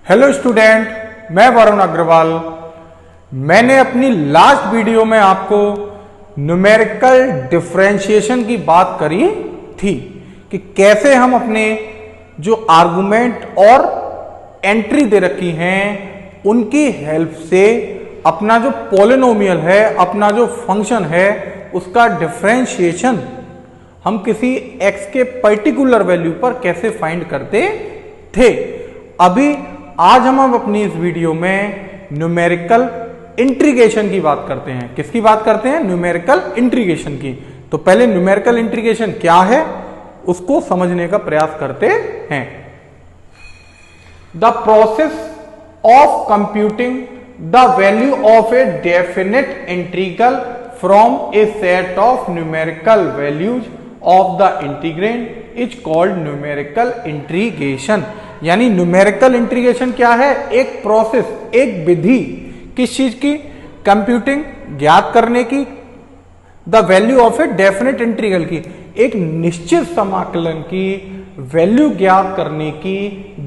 Hello student, मैं वरुण अग्रवाल। मैंने अपनी लास्ट वीडियो में आपको न्यूमेरिकल डिफरेंशिएशन की बात करी थी कि कैसे हम अपने जो आर्गुमेंट और एंट्री दे रखी हैं उनकी हेल्प से अपना जो पॉलिनोमियल है, अपना जो फंक्शन है, उसका डिफरेंशिएशन हम किसी x के पर्टिकुलर वैल्यू पर कैसे फाइंड करते थे। अभी आज हम अपनी इस वीडियो में न्यूमेरिकल इंटीग्रेशन की बात करते हैं। किसकी बात करते हैं? न्यूमेरिकल इंटीग्रेशन की। तो पहले न्यूमेरिकल इंटीग्रेशन क्या है उसको समझने का प्रयास करते हैं। The process of computing the value of a definite integral from A set of numerical values of the integrand is called numerical integration. यानी न्यूमेरिकल इंटीग्रेशन क्या है? एक प्रोसेस, एक विधि, किस चीज की? कंप्यूटिंग, ज्ञात करने की, the value of a definite integral की, एक निश्चित समाकलन की वैल्यू ज्ञात करने की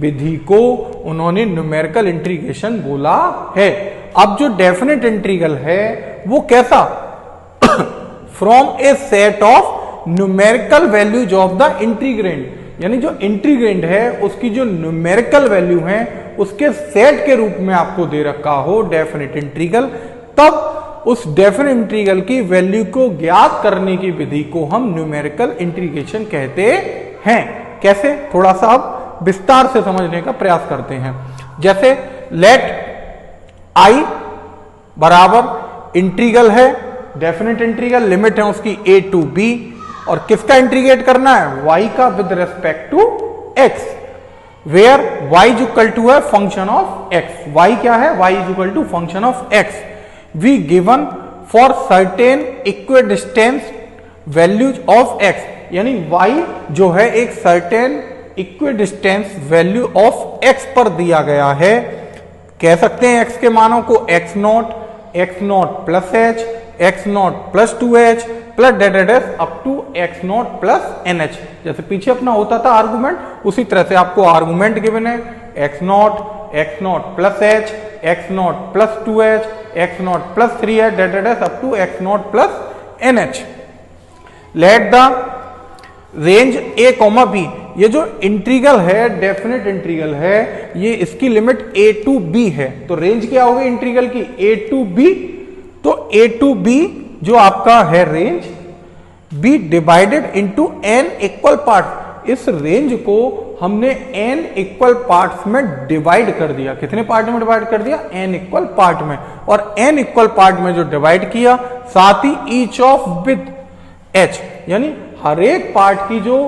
विधि को उन्होंने न्यूमेरिकल इंटीग्रेशन बोला है। अब जो डेफिनेट इंटीग्रल है वो कैसा? From A set of numerical values of the integrand, यानी जो इंटीग्रेंड है उसकी जो न्यूमेरिकल वैल्यू है उसके सेट के रूप में आपको दे रखा हो डेफिनेट इंटीग्रल, तब उस डेफिनेट इंटीग्रल की वैल्यू को ज्ञात करने की विधि को हम न्यूमेरिकल इंटीग्रेशन कहते हैं। कैसे? थोड़ा सा अब विस्तार से समझने का प्रयास करते हैं। जैसे लेट आई बराबर इंटीग्रल है, डेफिनेट इंटीग्रल, लिमिट है उसकी a टू b, और किसका इंटीग्रेट करना है? y का with respect to x, where y is equal to है फंक्शन ऑफ x। y क्या है? y is equal to function of x। We given for certain equidistance values of x, यानी y जो है एक certain equidistance value of x पर दिया गया है। कह सकते हैं x के मानों को x naught plus h, x naught plus 2h plus डेडेडेस up to x naught plus nh। जैसे पीछे अपना होता था आर्गुमेंट, उसी तरह से आपको आर्गुमेंट गिवन है x naught plus h, x naught plus 2h, x naught plus 3h, डेडेडेस up to x naught plus nh। Let the range a comma b, ये जो इंटीग्रल है, डेफिनेट इंटीग्रल है, ये इसकी लिमिट a टू b है। तो range क्या होगी इंटीग्रल की? a to b। तो a टू b जो आपका है range, b divided into n equal part. इस रेंज को हमने n इक्वल पार्ट्स में डिवाइड कर दिया। कितने पार्ट में डिवाइड कर दिया? n इक्वल पार्ट में। और n इक्वल पार्ट में जो डिवाइड किया, साथ ही ईच ऑफ विथ h, यानी हर एक पार्ट की जो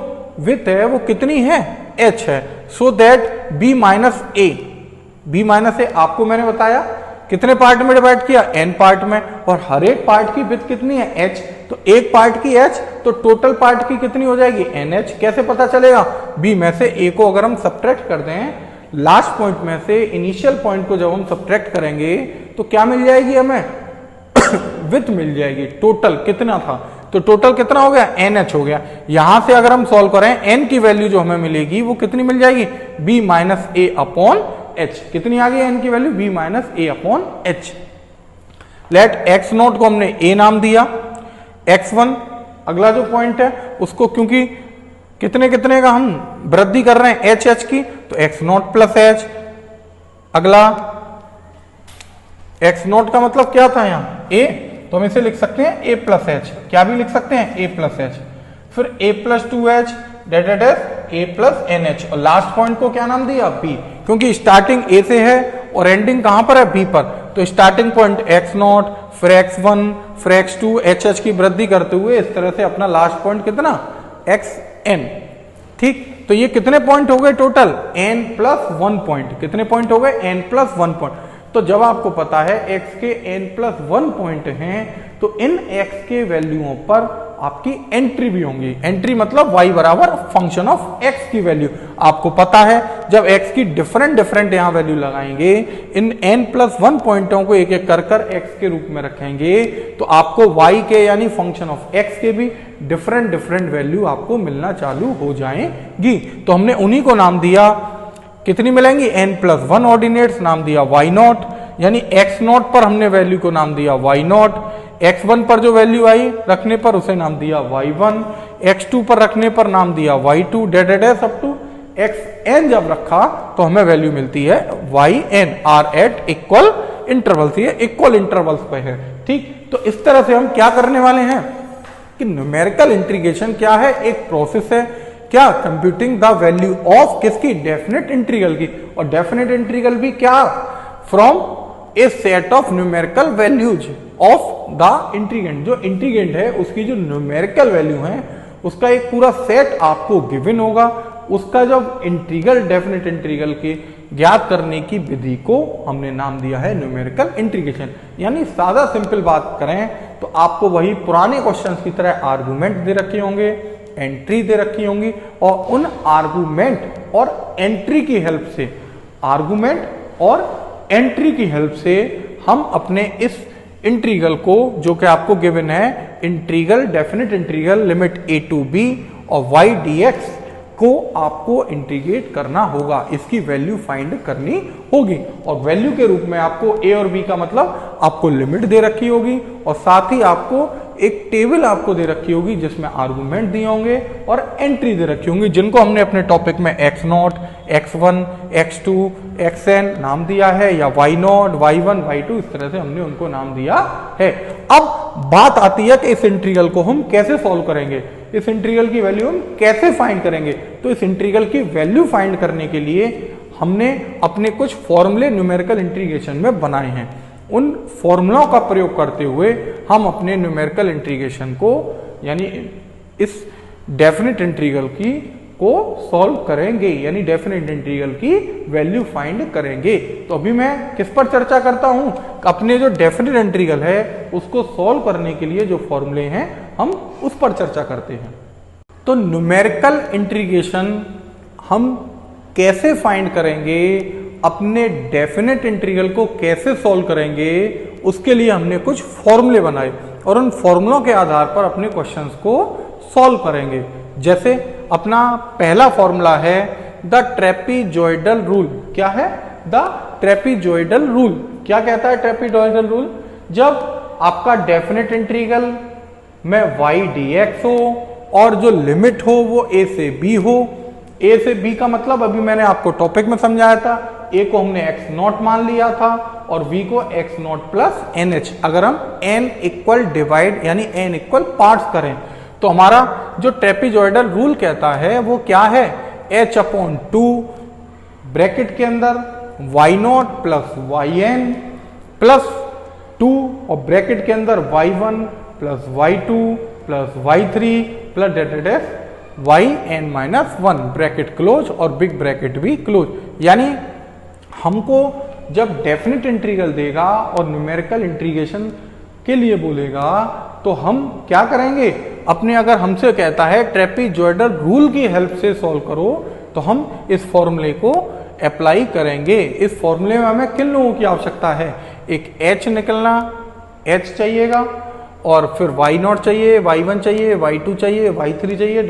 विथ है वो कितनी है? h है। So that b minus a आपको मैंने बताया कितने पार्ट में डिवाइड किया? n पार्ट में, और हर एक पार्ट की विड्थ कितनी है? h। तो एक पार्ट की h, तो टोटल पार्ट की कितनी हो जाएगी? nh। कैसे पता चलेगा? b में से a को अगर हम सब्ट्रैक्ट कर दें, लास्ट पॉइंट में से इनिशियल पॉइंट को जब हम सब्ट्रैक्ट करेंगे तो क्या मिल जाएगी हमें? विड्थ मिल जाएगी। टोटल कितना था? तो टोटल कितना हो गया? nh हो गया। यहां से अगर हम सॉल्व करें, n की वैल्यू जो हमें मिलेगी वो कितनी मिल जाएगी? b minus a upon h। कितनी आ गई n की value? b minus a upon h। Let x naught को हमने a नाम दिया, x1 अगला जो पॉइंट है उसको, क्योंकि कितने कितने का हम वृद्धि कर रहे हैं h की, तो x नोट प्लस h। अगला x नोट का मतलब क्या था यहाँ? a, तो हम इसे लिख सकते हैं a प्लस h। क्या भी लिख सकते हैं? a plus h। फिर a plus 2h, डेडेड a plus nh, और लास्ट पॉइंट को क्या नाम दिया? b, क्योंकि स्टार्टिंग a से है और एंडिंग कहां पर है? b पर। तो स्टार्टिंग पॉइंट x नॉट, फिर x1, फिर x2, hh की वृद्धि करते हुए इस तरह से अपना लास्ट पॉइंट कितना? xn। ठीक, तो ये कितने पॉइंट हो गए टोटल? n plus 1 point. कितने पॉइंट हो गए? n plus 1 point. तो जब आपको पता है x के n प्लस 1 पॉइंट हैं, तो इन x के वैल्यूओं पर आपकी एंट्री भी होंगी। एंट्री मतलब y बराबर फंक्शन ऑफ x की वैल्यू। आपको पता है जब x की डिफरेंट यहां वैल्यू लगाएंगे, इन n प्लस 1 पॉइंटों को एक एक कर x के रूप में रखेंगे, तो आपको y के यानी फंक्शन ऑफ x के भी डिफरेंट वैल्यू आपको मिलना चालू हो जाएंगी। तो हमने उन्हीं को नाम दिया कितनी मिलेंगी, n+1 ऑर्डिनेट्स, नाम दिया y0, यानी x0 पर हमने वैल्यू को नाम दिया y0, x1 पर जो वैल्यू आई रखने पर उसे नाम दिया y1, x2 पर रखने पर नाम दिया y2, डेडेडेस अप टू xn जब रखा तो हमें वैल्यू मिलती है yn, are at equal intervals, ये इक्वल इंटरवल्स पे है। ठीक, तो इस तरह से हम क्या करने वाले हैं कि न्यूमेरिकल इंटीग्रेशन क्या है, एक प्रोसेस है, क्या, कंप्यूटिंग द वैल्यू ऑफ किसकी, डेफिनेट इंटीग्रल की, और डेफिनेट इंटीग्रल भी क्या, from A set of numerical values of the integrand, जो इंटीग्रेंड है उसकी जो न्यूमेरिकल वैल्यू है उसका एक पूरा सेट आपको गिवन होगा, उसका जब इंटीग्रल, डेफिनेट इंटीग्रल की ज्ञात करने की विधि को हमने नाम दिया है न्यूमेरिकल इंटीग्रेशन। यानी सादा सिंपल बात करें तो आपको वही पुराने क्वेश्चंस की तरह आर्गुमेंट दे रखे होंगे, एंट्री दे रखी होंगी, और उन आर्गुमेंट और एंट्री की हेल्प से, आर्गुमेंट और एंट्री की हेल्प से हम अपने इस इंटीग्रल को, जो कि आपको गिवन है, integral, definite integral limit a to b और y dx को आपको इंटीग्रेट करना होगा, इसकी वैल्यू फाइंड करनी होगी, और वैल्यू के रूप में आपको a और b का मतलब आपको लिमिट दे रखी होगी, और साथ ही आपको एक टेबल आपको दे रखी होगी जिसमें आर्गुमेंट दिए होंगे और एंट्री दे रखी होंगी, जिनको हमने अपने टॉपिक में x0, x1, x2, xn नाम दिया है, या y0, y1, y2, इस तरह से हमने उनको नाम दिया है। अब बात आती है कि इस इंटीग्रल को हम कैसे सॉल्व करेंगे, इस इंटीग्रल की वैल्यू हम कैसे फाइंड करेंगे। तो इस इंटीग्रल की वैल्यू फाइंड करने के लिए हमने अपने कुछ फॉर्मूले न्यूमेरिकल इंटीग्रेशन में बनाए हैं, उन फॉर्मूलों का प्रयोग करते हुए हम अपने न्यूमेरिकल इंटीग्रेशन को, यानी इस डेफिनेट इंटीग्रल की को सॉल्व करेंगे, यानी डेफिनेट इंटीग्रल की वैल्यू फाइंड करेंगे। तो अभी मैं किस पर चर्चा करता हूं, अपने जो डेफिनेट इंटीग्रल है उसको सॉल्व करने के लिए जो फॉर्मूले हैं हम उस पर चर्चा करते हैं। तो न्यूमेरिकल इंटीग्रेशन हम कैसे फाइंड करेंगे, अपने डेफिनेट इंटीग्रल को कैसे सॉल्व करेंगे, उसके लिए हमने कुछ फॉर्मूले बनाए और उन फॉर्मूलों के आधार पर अपने क्वेश्चंस को सॉल्व करेंगे। जैसे अपना पहला फॉर्मूला है द ट्रेपीजॉइडल रूल। क्या है? The trapezoidal rule. क्या कहता है ट्रेपीजॉइडल रूल? जब आपका डेफिनेट इंटीग्रल में y dx हो और जो लिमिट हो वो a से b हो। a से b का मतलब अभी मैंने आपको टॉपिक में समझाया था, a को हमने x0 मान लिया था और v को x0 प्लस nh। अगर हम n इक्वल डिवाइड यानी n इक्वल पार्ट्स करें तो हमारा जो ट्रेपीजॉइडल रूल कहता है वो क्या है, h/2 ब्रैकेट के अंदर y0 प्लस yn प्लस 2 और ब्रैकेट के अंदर y1 plus y2 plus y3 plus yn-1 bracket close और बिग ब्रैकेट भी क्लोज। यानी हमको जब डेफिनेट इंटीग्रल देगा और न्यूमेरिकल इंटीग्रेशन के लिए बोलेगा तो हम क्या करेंगे, अपने अगर हमसे कहता है ट्रेपीजॉइडल रूल की हेल्प से सॉल्व करो तो हम इस फॉर्मूले को अप्लाई करेंगे। इस फॉर्मूले में हमें किन लोगों की आवश्यकता है, एक h निकलना, h चाहिएगा और फिर y0 चाहिए, y1 चाहिए, y2 चाहिए, y3 चाहिए,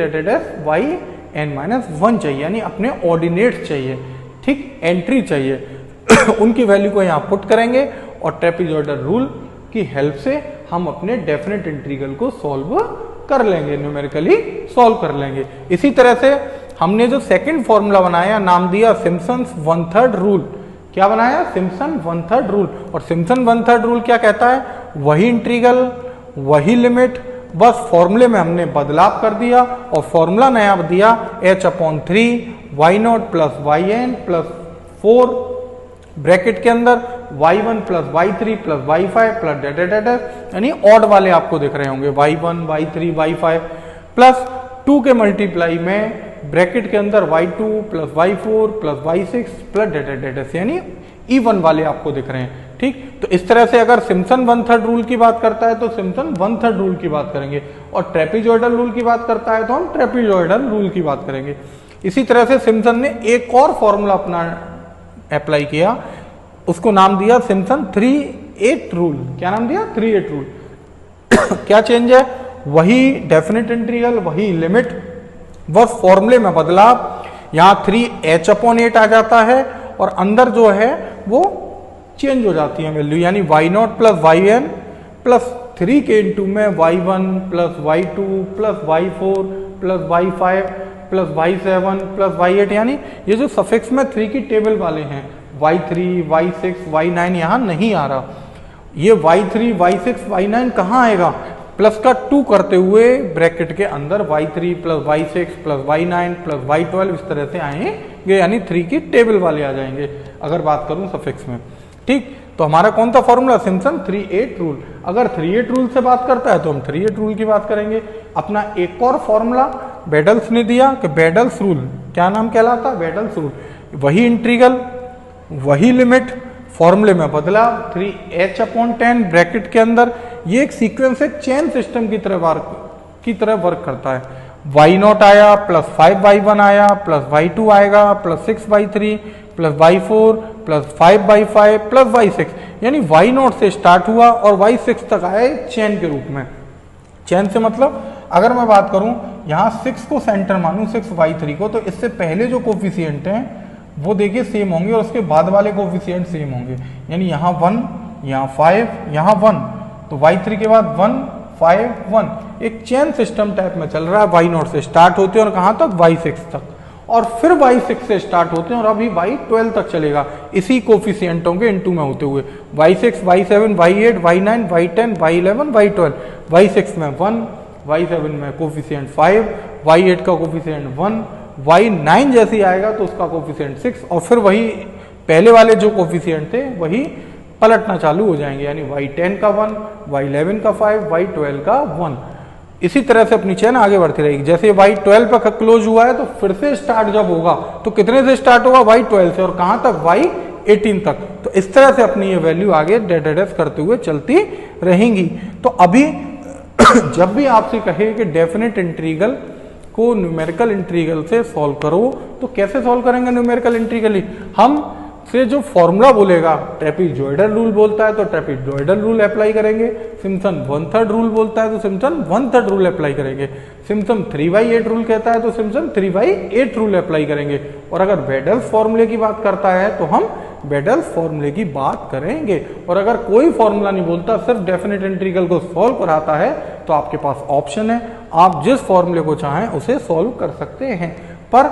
yn-1 चाहिए, यानी अपने ऑर्डिनेट्स चाहिए, ठीक, एंट्री चाहिए। उनकी वैल्यू को यहाँ पुट करेंगे और ट्रेपीजॉइडल रूल की हेल्प से हम अपने डेफिनेट इंटीग्रल को सॉल्व कर लेंगे, न्यूमेरिकली सॉल्व कर लेंगे। इसी तरह से हमने जो सेकंड फॉर्मूला बनाया नाम दिया सिम्पसन्स 1/3 रूल। क्या बनाया? Simpson 1/3 rule. और सिम्पसन 1/3 रूल क्या कहता है, वही इंटीग्रल वही लिमिट, बस फॉर्मूले में हमने बदलाव कर दिया और फॉर्मूला नया दिया h/3 y0 plus yn plus 4 bracket के अंदर y1 plus y3 plus y5 plus यानी ऑड वाले आपको दिख रहे होंगे y1 y3 y5 प्लस 2 के मल्टीप्लाई में ब्रैकेट के अंदर y2 plus y4 plus y6 plus यानी इवन वाले आपको दिख रहे हैं, ठीक। तो इस तरह से अगर सिम्पसन 1/3 रूल की बात करता है तो सिम्पसन 1/3 रूल की बात करेंगे और ट्रेपीजॉइडल रूल की बात करता है तो हम ट्रेपीजॉइडल रूल की बात करेंगे। इसी तरह से सिम्पसन ने एक और फॉर्मूला अपना अप्लाई किया, उसको नाम दिया सिम्पसन 3/8 रूल। क्या नाम दिया? 3/8 रूल। क्या चेंज है? वही डेफिनेट इंटीग्रल वही लिमिट, बस फॉर्मूले में बदलाव। यहाँ 3h/8 आ जाता है और अंदर जो है वो चेंज हो जाती है वैल्यू, यानी y0 प्लस yn प्लस 3 के इंटू में y1 plus y2 plus y4 plus y5 plus y7 plus y8, यानी ये जो सफिक्स में 3 की टेबल वाले हैं y3 y6 y9 यहाँ नहीं आ रहा। ये y3 y6 y9 कहाँ आएगा? प्लस का 2 करते हुए ब्रैकेट के अंदर y3 plus y6 plus y9 plus y12 इस तरह से आएंगे, यानी 3 की टेबल वाले आ जाएंगे अगर बात करूं सफिक्स में। ठीक, तो हमारा कौन सा फॉर्मूला? Simpson 3/8 rule. अगर 3/8 रूल से बात करता है तो हम 3/8 रूल की बात करेंगे। अपना एक और फॉर्मूला बेडल्स ने दिया कि बेडल्स रूल, क्या नाम कहलाता? बेडल्स रूल। वही इंटीग्रल, वही लिमिट, फॉर्मूले में बदलाव, 3h/10 ब्रैकेट के अंदर। ये एक सीक्वेंस, एक चेन सिस्टम की तरह वर्क करता है। y0 आया प्लस 5y1 आया प्लस y2 आएगा plus 6y3 plus y4 plus 5y5 plus y6, यानी y0 से स्टार्ट हुआ और y6 तक आए चेन के रूप में। चेन से मतलब अगर मैं बात करूं यहाँ 6 को सेंटर मानूं, 6y3 को, तो इससे पहले जो कोफिशिएंट हैं वो देखिए सेम होंगे और उसके बाद वाले कोफिशिएंट सेम होंगे, यानी यहाँ 1, यहाँ 5, यहाँ 1, तो y3 के बाद 1 5 1, एक चेन सिस्टम टाइप में चल रहा है। y0 से स्टार्ट होते हैं और कहाँ तक? y6 तक, और फिर y6 से स्टार्ट होते हैं और अभी y12 तक चलेगा इसी कोफिशिएंटों के इनटू में होते हुए। y6 y7 y8 y9 y10 y11 y12, y6 में 1, y7 में कोफिशिएंट 5, y8 का कोफिशिएंट 1, y9 जैसे ही आएगा तो उसका कोफिशिएंट 6, और फिर वही पहले वाले जो कोफिशिएंट थे वही पलटना चालू हो जाएंगे, यानी y10 का 1, y11 का 5, y12 का 1। इसी तरह से अपनी चेन आगे बढ़ती रहेगी। जैसे y12 पर क्लोज हुआ है तो फिर से स्टार्ट जब होगा तो कितने से स्टार्ट होगा? y12 से, और कहां तक? y18 तक। तो इस तरह से अपनी ये वैल्यू आगे डेडेस करते हुए चलती रहेंगी। तो अभी जब भी आपसे कहे कि डेफिनेट इंटीग्रल को न्यूमेरिकल इंटीग्रल से सॉल्व करो, तो कैसे सॉल्व करेंगे न्यूमेरिकल इंटीग्रल? हम से जो फॉर्मूला बोलेगा, ट्रेपीजॉइडल रूल बोलता है तो ट्रेपीजॉइडल रूल अप्लाई करेंगे, सिम्पसन 1/3 रूल बोलता है तो सिम्पसन 1/3 रूल अप्लाई करेंगे, सिम्पसन 3/8 रूल कहता है तो सिम्पसन 3/8 रूल अप्लाई करेंगे, और अगर बेडल्स फॉर्मूले की बात करता है तो हम बेडल्स फॉर्मूले की बात करेंगे। और अगर कोई फॉर्मूला नहीं बोलता, सिर्फ डेफिनेट इंटीग्रल को सॉल्व कराता है, तो आपके पास ऑप्शन है, आप जिस फॉर्मूले को चाहें उसे सॉल्व कर सकते हैं। पर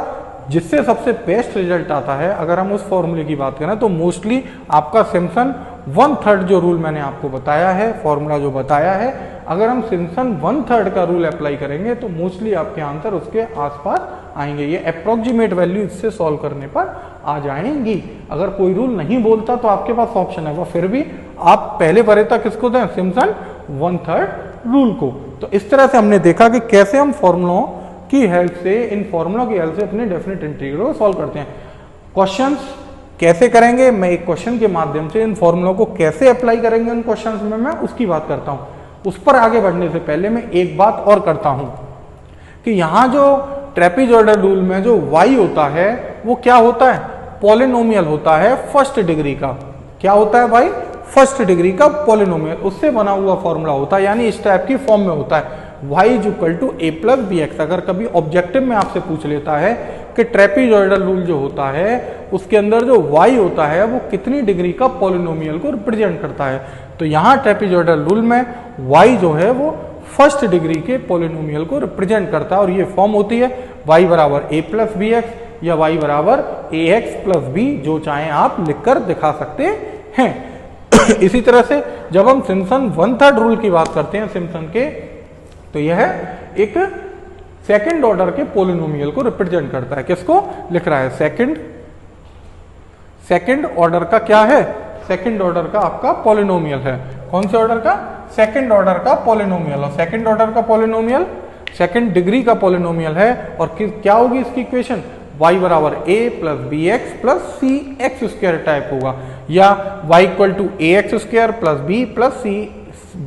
जिससे सबसे बेस्ट रिजल्ट आता है, अगर हम उस फॉर्मूले की बात करें तो मोस्टली आपका सिम्पसन 1/3 जो रूल मैंने आपको बताया है, फॉर्मूला जो बताया है, अगर हम सिम्पसन 1/3 का रूल अप्लाई करेंगे तो मोस्टली आपके आंसर उसके आसपास आएंगे। ये अप्रोक्सीमेट वैल्यू इससे सॉल्व करने पर आ जाएंगी। अगर कोई रूल नहीं बोलता तो आपके पास ऑप्शन है, वह फिर भी आप पहले वरीयता किसको दें? सिम्पसन 1/3 रूल को। तो इस तरह से हमने देखा कि कैसे हम फॉर्मूलों की हेल्प से, इन फॉर्मूलों की हेल्प से अपने डेफिनेट इंटीग्रल को सॉल्व करते हैं। क्वेश्चंस कैसे करेंगे, मैं एक क्वेश्चन के माध्यम से इन फॉर्मूलों को कैसे अप्लाई करेंगे उन क्वेश्चंस में, मैं उसकी बात करता हूं। उस पर आगे बढ़ने से पहले मैं एक बात और करता हूं कि यहां जो ट्रेपीजॉइडल रूल में जो y होता है वो क्या होता है? पॉलिनोमियल होता है फर्स्ट डिग्री का। क्या होता है भाई? फर्स्ट डिग्री का पॉलिनोमियल, उससे बना हुआ फॉर्मूला होता है, यानी इस टाइप की फॉर्म में होता है y = a + bx। अगर कभी ऑब्जेक्टिव में आपसे पूछ लेता है कि ट्रेपीजॉइडल रूल जो होता है उसके अंदर जो y होता है वो कितनी डिग्री का पॉलिनोमियल को रिप्रेजेंट करता है, तो यहाँ ट्रेपीजॉइडल रूल में y जो है वो फर्स्ट डिग्री के पॉलिनोमियल को रिप्रेजेंट करता है, और ये फॉर्म होती है y = a + bx या y = ax + b, जो चाहे आप लिखकर दिखा सकते हैं। इसी तरह से जब हम सिम्पसन 1/3 रूल की बात करते हैं सिम्पसन के, तो यह एक सेकंड ऑर्डर के पॉलिनोमियल को रिप्रेजेंट करता है। किसको लिख रहा है? सेकंड ऑर्डर का क्या है? सेकंड ऑर्डर का आपका पॉलिनोमियल है। कौन से ऑर्डर का? सेकंड ऑर्डर का पॉलिनोमियल। और सेकंड ऑर्डर का पॉलिनोमियल सेकंड डिग्री का पॉलिनोमियल है, और क्या होगी इसकी equation? y = a + bx + cx² type होगा, या y = ax² + b + c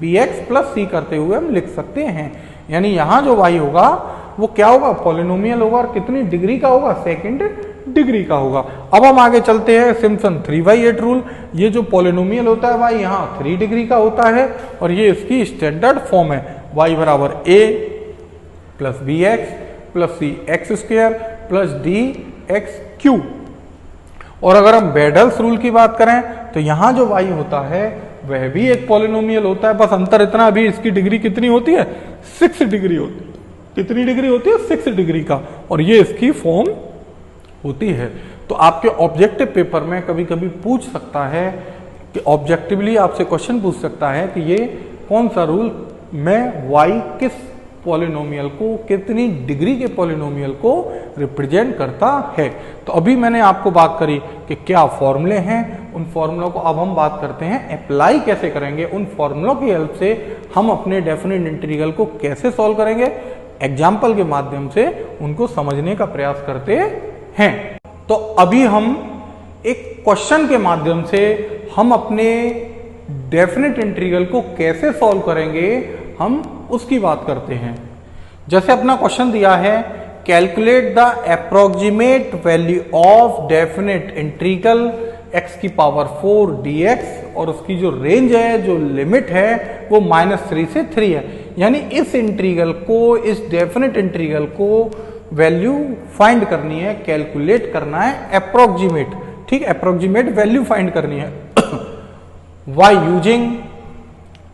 bx + c करते हुए हम लिख सकते हैं। यानी यहां जो y होगा वो क्या होगा? पॉलिनोमियल होगा, और कितनी डिग्री का होगा? सेकंड डिग्री का होगा। अब हम आगे चलते हैं, सिम्पसन 3/8 रूल। ये जो पॉलिनोमियल होता है भाई यहाँ 3 डिग्री का होता है, और ये इसकी स्टैंडर्ड फॉर्म है y = a + bx + cx² + d x Q. और अगर हम बेडल्स रूल की बात करें तो यहां जो y होता है वह भी एक पॉलिनोमियल होता है, बस अंतर इतना, अभी इसकी डिग्री कितनी होती है, 6 डिग्री होती है। कितनी डिग्री होती है, 6 डिग्री का, और ये इसकी फॉर्म होती है। तो आपके ऑब्जेक्टिव पेपर में कभी कभी पूछ सकता है कि ऑब्जेक्टिवली आपसे क्वेश्चन पूछ सकता है कि ये कौन सा रूल में y किस पॉलिनोमियल को, कितनी डिग्री के पॉलिनोमियल को रिप्रेजेंट करता है। तो अभी मैंने आपको बात करी कि क्या फॉर्मूले हैं, उन फॉर्मूलों को अब हम बात करते हैं अप्लाई कैसे करेंगे। उन फॉर्मूलों की हेल्प से हम अपने डेफिनेट इंटीग्रल को कैसे सॉल्व करेंगे, एग्जाम्पल के माध्यम से उनको समझने का प्रयास करते हैं। तो अभी हम एक क्वेश्चन के माध्यम से हम अपने डेफिनेट इंटीग्रल को कैसे सॉल्व करेंगे, हम उसकी बात करते हैं। जैसे अपना क्वेश्चन दिया है, calculate the approximate value of definite integral x की पावर 4 dx, और उसकी जो रेंज है, जो लिमिट है, वो -3 से 3 है। यानी इस इंटीग्रल को, इस डेफिनेट इंटीग्रल को वैल्यू फाइंड करनी है, कैलकुलेट करना है, अप्रोक्सीमेट, ठीक, अप्रोक्सीमेट वैल्यू फाइंड करनी है वाई यूजिंग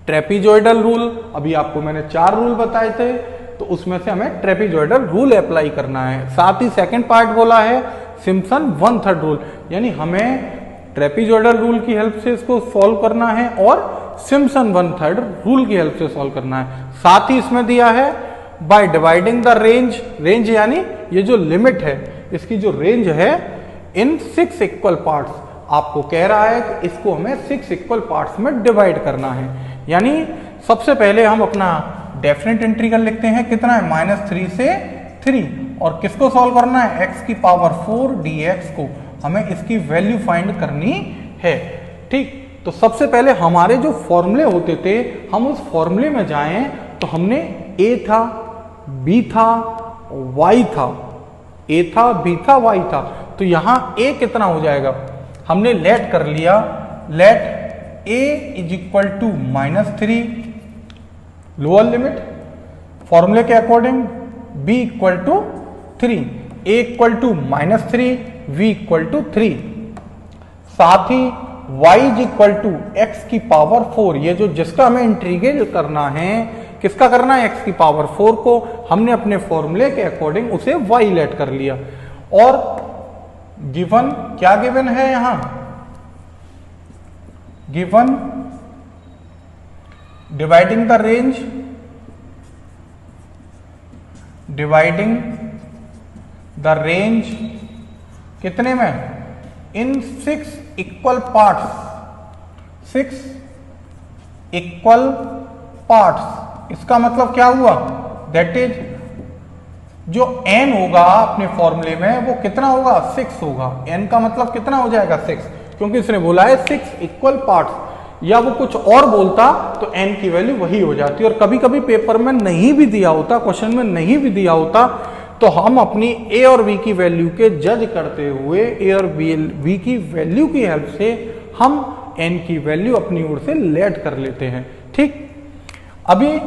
ट्रेपीजॉइडल रूल। अभी आपको मैंने 4 रूल बताए थे, तो उसमें से हमें ट्रेपीजॉइडल रूल अप्लाई करना है। साथ ही सेकंड पार्ट बोला है सिम्पसन 1/3 रूल, यानी हमें ट्रेपीजॉइडल रूल की हेल्प से इसको सॉल्व करना है और सिम्पसन 1/3 रूल की हेल्प से सॉल्व करना है। साथ ही इसमें दिया है by dividing the range, range यानी ये जो लिमिट है, इसकी जो रेंज है, इन 6 इक्वल पार्ट्स। आपको कह रहा है कि इसको हमें 6 इक्वल पार्ट्स में डिवाइड करना है। यानी सबसे पहले हम अपना डेफिनेट इंटीग्रल लिखते हैं, कितना है, -3 से 3, और किसको सॉल्व करना है, x की पावर 4 dx को हमें इसकी वैल्यू फाइंड करनी है। ठीक, तो सबसे पहले हमारे जो फॉर्मूले होते थे, हम उस फॉर्मूले में जाएं तो हमने a था, b था, y था, a था, b था, y था। तो यहां a कितना हो जाएगा, हमने लेट कर लिया, let a is equal to -3 lower limit, फॉर्मूले के according b equal to 3, a equal to -3, v equal to 3। साथ ही y is equal to x की पावर 4, ये जो जिसका हमें इंटीग्रेट करना है, किसका करना है, x की पावर 4 को, हमने अपने फॉर्मूले के अकॉर्डिंग उसे y लेट कर लिया। और गिवन, क्या गिवन है यहां, given dividing the range, dividing the range कितने में, इन 6 इक्वल पार्ट्स, 6 इक्वल पार्ट्स। इसका मतलब क्या हुआ, दैट इज जो n होगा अपने फॉर्मूले में वो कितना होगा, 6 होगा। n का मतलब कितना हो जाएगा, 6, क्योंकि इसने बोला है 6 इक्वल पार्ट्स, या वो कुछ और बोलता तो n की वैल्यू वही हो जाती। और कभी कभी पेपर में नहीं भी दिया होता, क्वेश्चन में नहीं भी दिया होता, तो हम अपनी a और b की वैल्यू के जज करते हुए a और b की वैल्यू की हेल्प से हम n की वैल्यू अपनी ओर से लेट कर लेते हैं। ठीक, अभी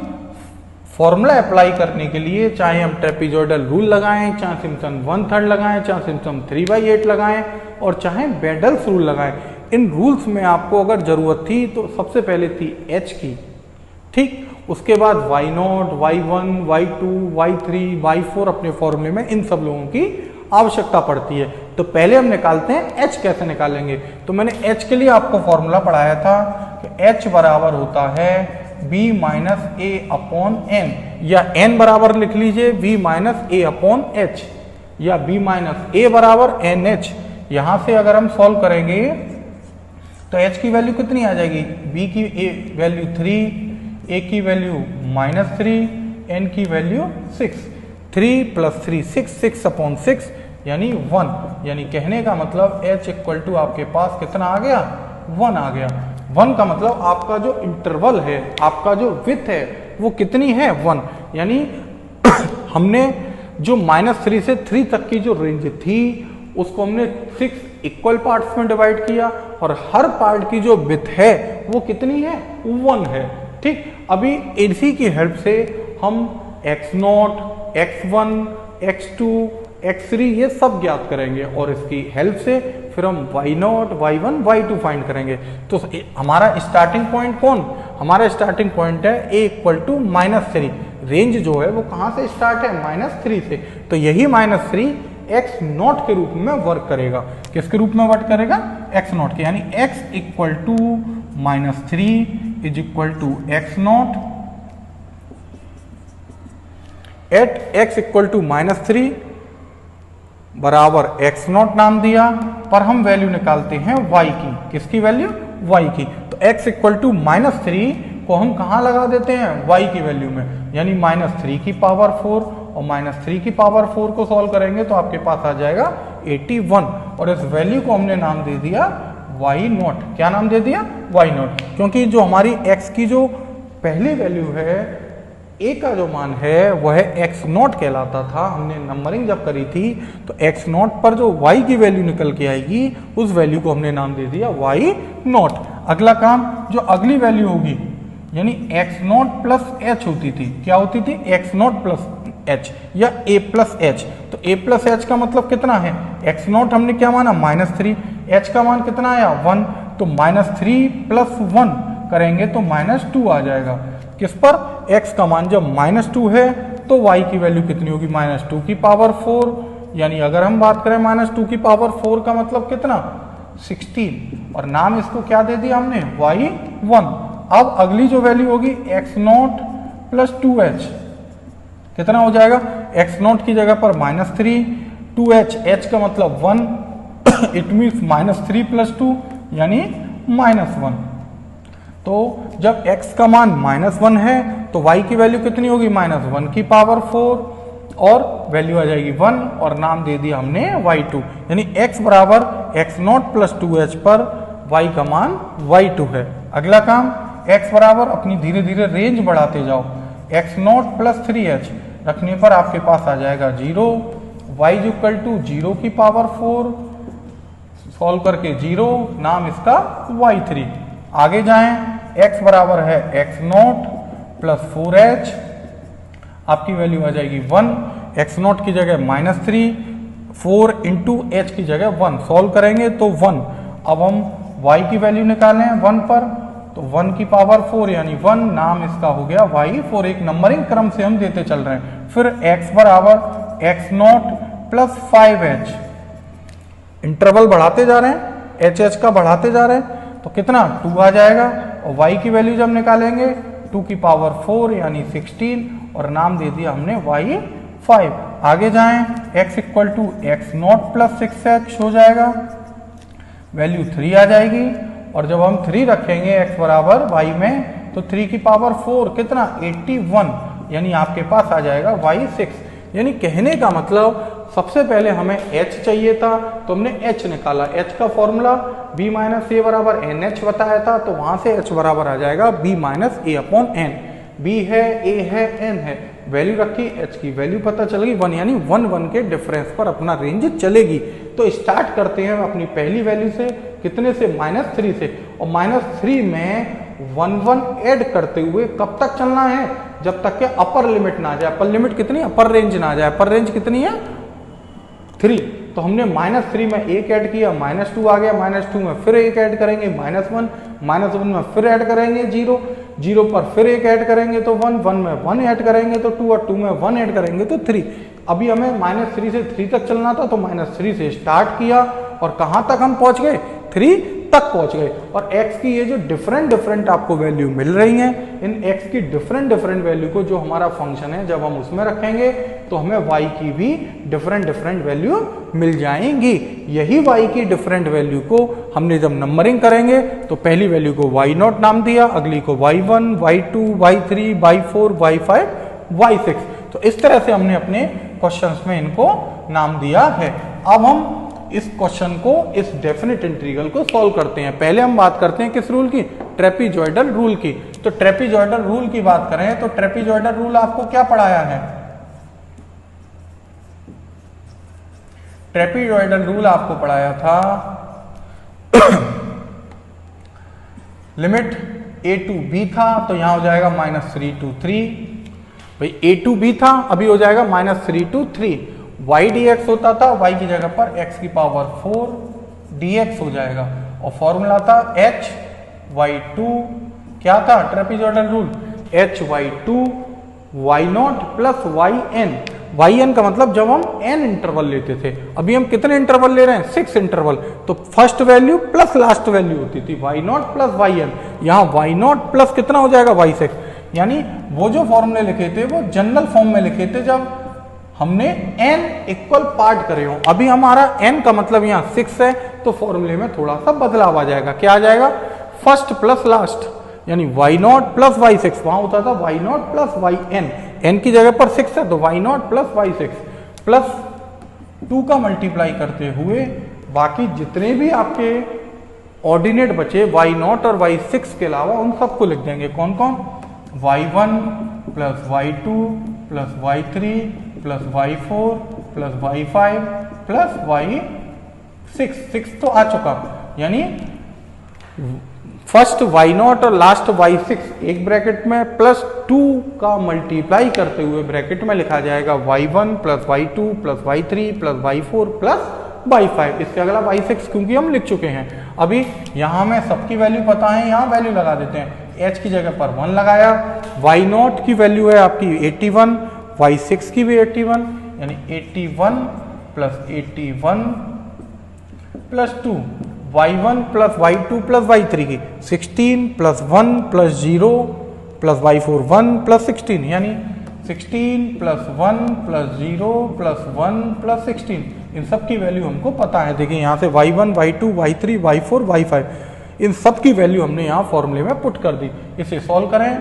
फॉर्मूला अप्लाई करने के लिए चाहे हम ट्रेपीजॉइडल रूल लगाएं, चाहे सिम्पसन 1/3 लगाएं, चाहे सिम्पसन 3/8 लगाएं, और चाहे बेडल्स रूल लगाएं, इन रूल्स में आपको अगर जरूरत थी तो सबसे पहले थी h की, ठीक, उसके बाद y0, y1, y2, y3, y4 अपने फॉर्मूले में इन सब लोगों की आवश्यकता पड़ती है। तो पहले हम निकालते हैं h, कैसे निकालेंगे। तो मैंने h के लिए आपको फॉर्मूला पढ़ाया था कि h बराबर होता है b minus a upon n, या n बराबर लिख लीजिए b minus a upon h, या b माइनस a बराबर nh। यहां से अगर हम सॉल्व करेंगे तो h की वैल्यू कितनी आ जाएगी, b की वैल्यू 3, a की वैल्यू -3, n की वैल्यू 6, 3 + 3 6, 6 अपॉन 6 यानी 1। यानी कहने का मतलब h इक्वल टू आपके पास कितना आ गया, 1 आ गया। 1 का मतलब आपका जो इंटरवल है, आपका जो विड्थ है वो कितनी है, 1। यानी हमने जो -3 से 3 तक की जो रेंज थी उसको हमने 6 इक्वल पार्ट्स में डिवाइड किया, और हर पार्ट की जो विड्थ है वो कितनी है, 1 है। ठीक, अभी इसी की हेल्प से हम x0, x1, x2, x3 ये सब ज्ञात करेंगे और इसकी हेल्प से फिर हम y0, y1, y2 फाइंड करेंगे। तो हमारा स्टार्टिंग पॉइंट कौन, हमारा स्टार्टिंग पॉइंट है a इक्वल टू -3। रेंज जो है वो कहाँ से स्टार्ट है, -3 से। तो यही -3 x0 के रूप में वर्क करेगा। किसके रूप में वर्क करेगा, x0 के, यानी x equal to -3 is equal to x0 at x equal to -3 बराबर x0 नाम दिया, पर हम वैल्यू निकालते हैं y की। किसकी वैल्यू, y की। तो x इक्वल टू -3 को हम कहाँ लगा देते हैं, y की वैल्यू में, यानी -3 की पावर 4, और -3 की पावर 4 को सॉल्व करेंगे तो आपके पास आ जाएगा 81, और इस वैल्यू को हमने नाम दे दिया y0। क्या नाम दे दिया, y0, क्योंकि जो हमारी x की जो पहली वैल्यू है, a का जो मान है वह x0 कहलाता था। हमने नंबरिंग जब करी थी तो x0 पर जो y की वैल्यू निकल के आएगी उस वैल्यू को हमने नाम दे दिया y0। अगला काम, जो अगली वैल्यू होगी, यानी x0 प्लस h होती थी, क्या होती थी, x0 प्लस h या a प्लस h। तो a प्लस h का मतलब कितना है, x0 हमने क्या माना, -3, h का मान कितना आया, 1, तो -3 प्लस 1 करेंगे तो -2 आ जाएगा। किस पर, x का मान जब -2 है तो y की वैल्यू कितनी होगी, -2 की पावर 4, यानी अगर हम बात करें -2 की पावर 4 का मतलब कितना, 16, और नाम इसको क्या दे दिया हमने, y1। अब अगली जो वैल्यू होगी x0 प्लस 2h, कितना हो जाएगा, x0 की जगह पर -3, 2h, h का मतलब 1, इट मीन्स -3 प्लस 2 यानी -1। तो जब x का मान -1 है तो y की वैल्यू कितनी होगी, -1 की पावर 4, और वैल्यू आ जाएगी 1, और नाम दे दिया हमने y2, यानी x बराबर x0 प्लस 2h पर y का मान y2 है। अगला काम, x बराबर, अपनी धीरे धीरे रेंज बढ़ाते जाओ, x0 प्लस 3h रखने पर आपके पास आ जाएगा 0, y इक्वल टू 0 की पावर 4, सॉल्व करके 0, नाम इसका y3। आगे जाएं, x बराबर है x0 प्लस 4h, आपकी वैल्यू आ जाएगी 1, x0 की जगह -3, 4 इंटू h की जगह 1, सॉल्व करेंगे तो 1। अब हम y की वैल्यू निकालें 1 पर, तो 1 की पावर 4 यानी 1, नाम इसका हो गया y4। एक नंबरिंग क्रम से हम देते चल रहे हैं। फिर x बराबर x0 प्लस 5h, इंटरवल बढ़ाते जा रहे हैं, h का बढ़ाते जा रहे हैं, तो कितना, 2 आ जाएगा, और y की वैल्यू जब निकालेंगे 2 की पावर 4 यानी 16, और नाम दे दिया हमने y5। आगे जाएं, x equal to x0 plus 6h हो जाएगा, वैल्यू 3 आ जाएगी, और जब हम 3 रखेंगे x बराबर y में तो 3 की पावर 4 कितना, 81, यानी आपके पास आ जाएगा y6। यानी कहने का मतलब, सबसे पहले हमें h चाहिए था तो हमने h निकाला, h का फॉर्मूला b माइनस a बराबर nh बताया था, तो वहां से h बराबर आ जाएगा b minus a upon n। b है, a है, n है, वैल्यू रखी, h की वैल्यू पता चल गई 1, यानी 1 के डिफरेंस पर अपना रेंज चलेगी। तो स्टार्ट करते हैं अपनी पहली वैल्यू से, कितने से, -3 से, और -3 में 1 ऐड करते हुए कब तक चलना है, जब तक के अपर लिमिट ना आ जाए। अपर लिमिट कितनी, अपर रेंज ना आ जाए। अपर रेंज कितनी है, 3। तो हमने -3 में 1 ऐड किया, -2 आ गया, -2 में फिर 1 ऐड करेंगे, -1, -1 में फिर ऐड करेंगे 0, 0 पर फिर 1 ऐड करेंगे तो 1, 1 में 1 ऐड करेंगे तो 2, और 2 में 1 ऐड करेंगे तो 3। अभी हमें -3 से 3 तक चलना था, तो -3 से स्टार्ट किया, और कहाँ तक हम पहुँच गए, 3 तक पहुँच गए। और x की ये जो डिफरेंट आपको वैल्यू मिल रही हैं, इन x की डिफरेंट वैल्यू को जो हमारा फंक्शन है जब हम उसमें रखेंगे तो हमें y की भी डिफरेंट वैल्यू मिल जाएंगी। यही y की डिफरेंट वैल्यू को हमने जब नंबरिंग करेंगे तो पहली वैल्यू को y0 नाम दिया, अगली को y1, y2, y3, y4, y5, y6। तो इस तरह से हमने अपने क्वेश्चंस में इनको नाम दिया है। अब हम इस क्वेश्चन को, इस डेफिनेट इंटीग्रल को सॉल्व करते हैं। पहले हम बात करते हैं किस रूल की, ट्रेपीजॉइडल रूल की। तो ट्रेपीजॉइडल रूल की बात करें तो ट्रेपीजॉइडल रूल आपको क्या पढ़ाया है, ट्रेपीजॉइडल रूल आपको पढ़ाया था लिमिट a टू b था, तो यहां हो जाएगा -3 to 3, भाई a टू b था, अभी हो जाएगा -3 to 3, y dx होता था, y की जगह पर x की पावर 4 dx हो जाएगा। और फॉर्मूला था hy2, क्या था trapezoidal rule, hy2 y0 plus yn का मतलब जब हम n इंटरवल लेते थे, अभी हम कितने इंटरवल ले रहे हैं 6 इंटरवल, तो first value plus last value होती थी y0 प्लस yn, यहाँ y0 प्लस कितना हो जाएगा y6, यानी वो जो फॉर्मूले लिखे थे वो जनरल फॉर्म में लिखे थे जब हमने n इक्वल पार्ट करे हो। अभी हमारा n का मतलब यहाँ 6 है, तो फॉर्मूले में थोड़ा सा बदलाव आ जाएगा, क्या आ जाएगा फर्स्ट प्लस लास्ट, यानी y0 प्लस y6, वहां होता था y0 प्लस yn, n की जगह पर 6 है तो y0 प्लस y6 प्लस 2 का मल्टीप्लाई करते हुए बाकी जितने भी आपके ऑर्डिनेट बचे y0 और y6 के अलावा उन सबको लिख देंगे। कौन कौन, y1 plus y2 plus y3 plus y4 plus y5 plus y6, 6 तो आ चुका, यानी फर्स्ट y0 और लास्ट y6 एक ब्रैकेट में प्लस 2 का मल्टीप्लाई करते हुए ब्रैकेट में लिखा जाएगा y1 plus y2 plus y3 plus y4 plus y5, इसके अगला y6 क्योंकि हम लिख चुके हैं। अभी यहाँ में सबकी वैल्यू पता है, यहाँ वैल्यू लगा देते हैं, h की जगह पर 1 लगाया, y0 की वैल्यू है आपकी 81, y6 की भी 81, यानी 81 plus 2, y1 plus y2 plus y3 की 16 plus 1 plus 0 plus y4 1 plus 16, यानी 16 प्लस 1 प्लस 0 प्लस 1 प्लस 16, इन सब की वैल्यू हमको पता है। देखिए यहाँ से y1 y2 y3 y4 y5 इन सब की वैल्यू हमने यहाँ फॉर्मूले में पुट कर दी। इसे सॉल्व करें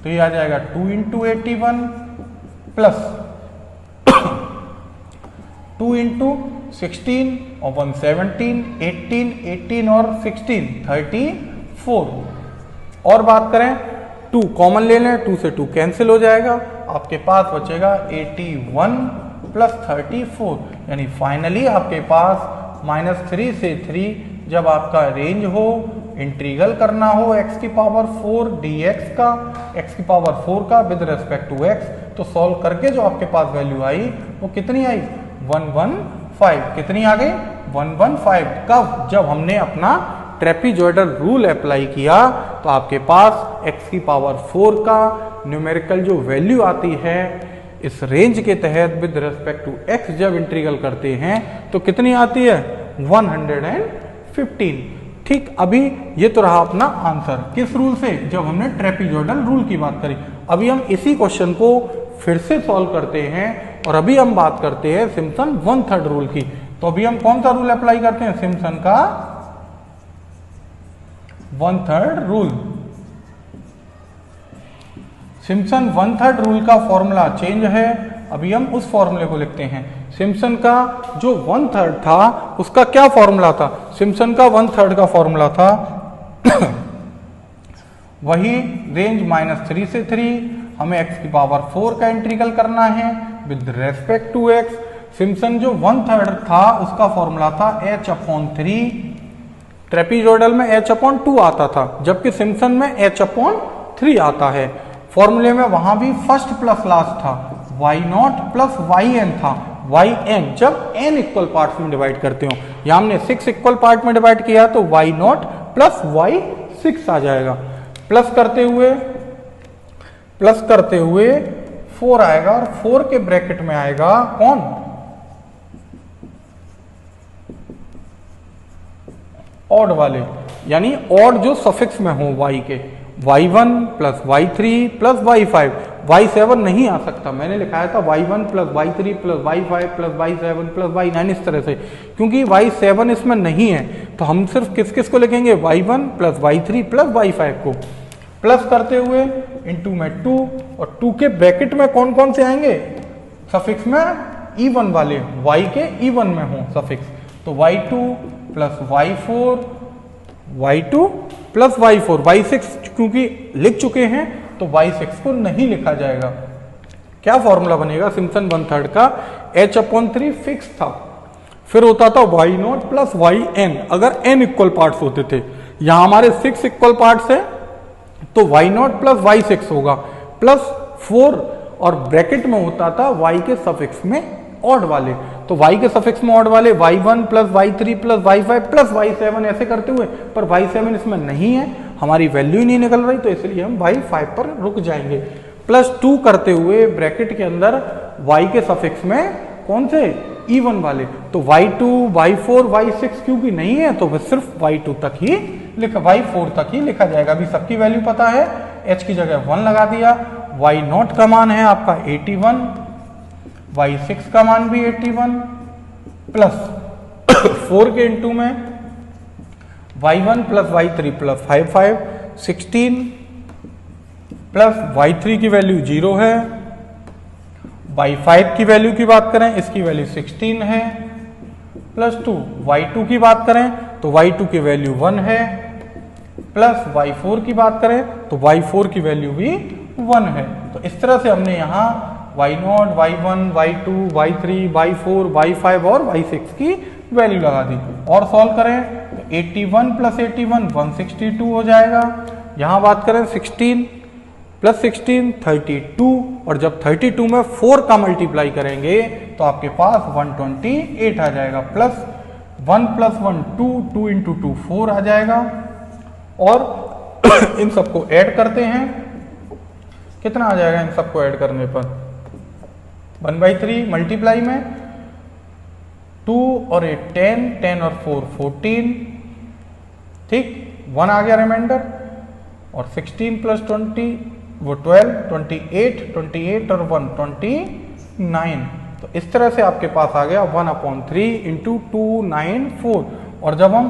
तो ये आ जाएगा 2 इंटू 81 प्लस 2 इंटू 16 और 1 17, 18 और 16 34। और बात करें 2 कॉमन ले लें, 2 से 2 कैंसिल हो जाएगा, आपके पास बचेगा 81 प्लस 34, यानी फाइनली आपके पास -3 से 3 जब आपका रेंज हो, इंटीग्रल करना हो x की पावर 4 dx का, x की पावर 4 का विद रेस्पेक्ट टू x, तो सॉल्व करके जो आपके पास वैल्यू आई वो कितनी आई 115, कितनी आ गई 115। कब, जब हमने अपना ट्रेपेजॉइडल रूल अप्लाई किया तो आपके पास x की पावर 4 का न्यूमेरिकल जो वैल्यू आती है इस रेंज के तहत विद रेस्पेक्ट टू x जब इंटीग्रल करते हैं तो कितनी आती है 115। ठीक, अभी ये तो रहा अपना आंसर, किस रूल से, जब हमने ट्रेपेजॉइडल रूल की बात करी। अभी हम इसी क्वेश्चन को फिर से सॉल्व करते हैं और अभी हम बात करते हैं सिम्पसन 1/3 रूल की। तो अभी हम कौन सा रूल अप्लाई करते हैं, सिम्पसन का 1/3 रूल। सिम्पसन 1/3 रूल का फॉर्मूला चेंज है, अभी हम उस फॉर्मूले को लिखते हैं। सिम्पसन का जो 1/3 था उसका क्या फॉर्मूला था, सिम्पसन का 1/3 का फॉर्मूला था वही रेंज -3 से 3, हमें x की पावर 4 का इंटीग्रल करना है with respect to x। Simpson जो 1/3 था उसका फॉर्मूला था h/3, ट्रेपेजॉइडल में h/2 आता था जबकि सिम्पसन में h/3 आता है। फॉर्मूले में वहां भी फर्स्ट प्लस लास्ट था, y0 प्लस yn था, yn जब n इक्वल पार्ट्स में डिवाइड करते हो, यहां हमने 6 इक्वल पार्ट में डिवाइड किया तो y0 प्लस y6 आ जाएगा। प्लस करते हुए 4 आएगा और 4 के ब्रैकेट में आएगा कौन, ऑड वाले, यानी ऑड जो सफिक्स में हो y के, y1 plus y3 plus y5, y7 नहीं आ सकता, मैंने लिखाया था y1 plus y3 plus y5 plus y7 plus y9 इस तरह से, क्योंकि y7 इसमें नहीं है तो हम सिर्फ किस किस को लिखेंगे y1 plus y3 plus y5 को। प्लस करते हुए इनटू में 2 और 2 के ब्रैकेट में कौन कौन से आएंगे, सफिक्स में इवन वाले, y के इवन में हो सफिक्स, तो y2 plus y4, y2 plus y4, y6 क्योंकि लिख चुके हैं तो y6 को नहीं लिखा जाएगा। क्या फॉर्मूला बनेगा सिम्पसन 1/3 का, h/3 फिक्स था, फिर होता था y0 प्लस yn, अगर n इक्वल पार्ट्स होते थे, यहां हमारे 6 इक्वल पार्ट्स है तो y0 प्लस y6 होगा प्लस 4 और ब्रैकेट में होता था y के सफिक्स में ऑड वाले, तो y के सफिक्स में ऑड वाले y1 plus y3 plus y5 plus y7 ऐसे करते हुए, पर y7 इसमें नहीं है, हमारी वैल्यू ही नहीं निकल रही, तो इसलिए हम y5 पर रुक जाएंगे। +2 करते हुए ब्रैकेट के अंदर y के सफिक्स में कौन से इवन वाले, तो y2 y4 y6 क्योंकि नहीं है तो सिर्फ y2 तक ही y4 तक ही लिखा जाएगा। अभी सबकी वैल्यू पता है, h की जगह 1 लगा दिया, y0 का मान है आपका 81, y6 का मान भी 81 प्लस 4 के इंटू में y1 plus y3 plus 5 16 plus y3 की वैल्यू 0 है, y5 की वैल्यू की बात करें इसकी वैल्यू 16 है, +2 y2 की बात करें तो y2 की वैल्यू 1 है, प्लस y4 की बात करें तो y4 की वैल्यू भी 1 है। तो इस तरह से हमने यहाँ y0, y1, y2, y3, y4, y5 और y6 की वैल्यू लगा दी। और सॉल्व करें तो 81 प्लस 81 162 हो जाएगा। यहाँ बात करें 16 प्लस 16 32, और जब 32 में 4 का मल्टीप्लाई करेंगे तो आपके पास 128 आ जाएगा, प्लस 1 प्लस 1 2, 2 इंटू 2 4 आ जाएगा। और इन सबको ऐड करते हैं, कितना आ जाएगा इन सबको ऐड करने पर 1/3 मल्टीप्लाई में 2 और 8 10, 10 और 4 14, ठीक 1 आ गया रिमाइंडर, और 16 प्लस 20 वो 12, 28 और 1 29। तो इस तरह से आपके पास आ गया 1/3 इंटू 294, और जब हम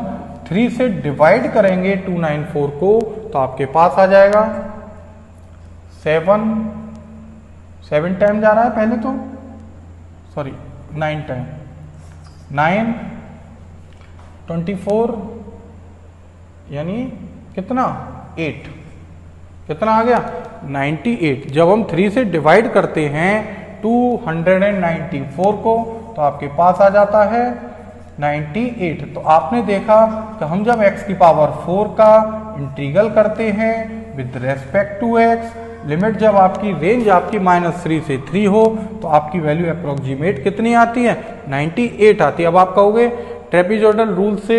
3 से डिवाइड करेंगे 294 को तो आपके पास आ जाएगा 7 टाइम जा रहा है पहले तो, सॉरी 9 टाइम, 9 24 यानी कितना 8, कितना आ गया 98। जब हम 3 से डिवाइड करते हैं 294 को तो आपके पास आ जाता है 98। तो आपने देखा कि हम जब x की पावर 4 का इंटीग्रल करते हैं with respect to x, limit जब आपकी रेंज आपकी -3 से 3 हो तो आपकी वैल्यू अप्रोक्सीमेट कितनी आती है 98 आती है। अब आप कहोगे ट्रेपीजोइडल रूल से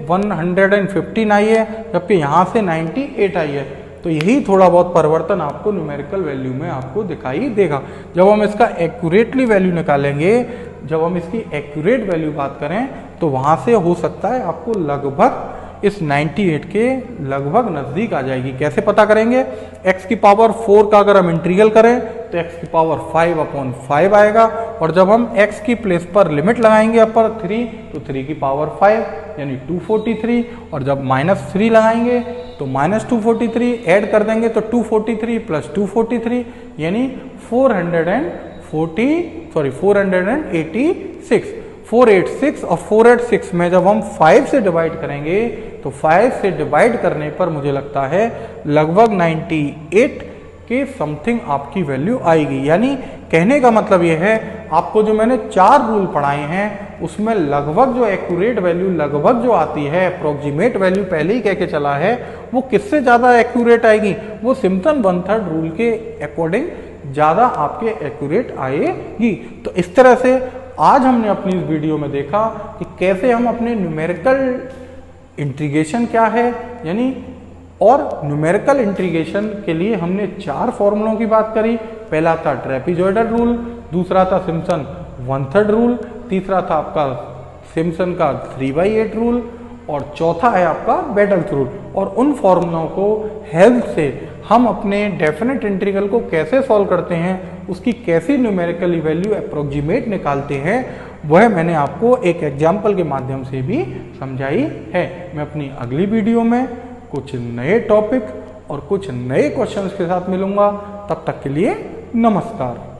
115 आई है जबकि यहाँ से 98 आई है, तो यही थोड़ा बहुत परिवर्तन आपको न्यूमेरिकल वैल्यू में आपको दिखाई देगा। जब हम इसका एक्यूरेटली वैल्यू निकालेंगे, जब हम इसकी एक्यूरेट वैल्यू बात करें तो वहां से हो सकता है आपको लगभग इस 98 के लगभग नजदीक आ जाएगी। कैसे पता करेंगे, x की पावर 4 का अगर हम इंटीग्रल करें तो x की पावर 5/5 आएगा, और जब हम x की प्लेस पर लिमिट लगाएंगे अपर 3 तो 3 की पावर 5 यानी 243, और जब -3 लगाएंगे तो -243 ऐड कर देंगे तो 243 प्लस 243 यानी 486 और 486 में जब हम 5 से डिवाइड करेंगे तो 5 से डिवाइड करने पर मुझे लगता है लगभग 98 के समथिंग आपकी वैल्यू आएगी। यानी कहने का मतलब यह है आपको जो मैंने 4 रूल पढ़ाए हैं उसमें लगभग जो एक्यूरेट वैल्यू लगभग जो आती है, अप्रोक्सीमेट वैल्यू पहले ही कह के चला है, वो किससे ज़्यादा एक्यूरेट आएगी, वो सिम्पसन 1/3 रूल के अकॉर्डिंग ज़्यादा आपके एक्यूरेट आएगी। तो इस तरह से आज हमने अपनी इस वीडियो में देखा कि कैसे हम अपने न्यूमेरिकल इंटीग्रेशन क्या है, यानी और न्यूमेरिकल इंटीग्रेशन के लिए हमने 4 फॉर्मूलों की बात करी। पहला था ट्रेपीजोइडल रूल, दूसरा था सिम्पसन 1/3 रूल, तीसरा था आपका सिम्पसन का 3/8 रूल, और चौथा है आपका बेटल्स रूल। और उन फॉर्मूलों को हेल्प से हम अपने डेफिनेट इंटीग्रल को कैसे सॉल्व करते हैं, उसकी कैसी न्यूमेरिकली वैल्यू अप्रोक्सीमेट निकालते हैं, वह मैंने आपको एक एग्जाम्पल के माध्यम से भी समझाई है। मैं अपनी अगली वीडियो में कुछ नए टॉपिक और कुछ नए क्वेश्चंस के साथ मिलूंगा। तब तक के लिए नमस्कार।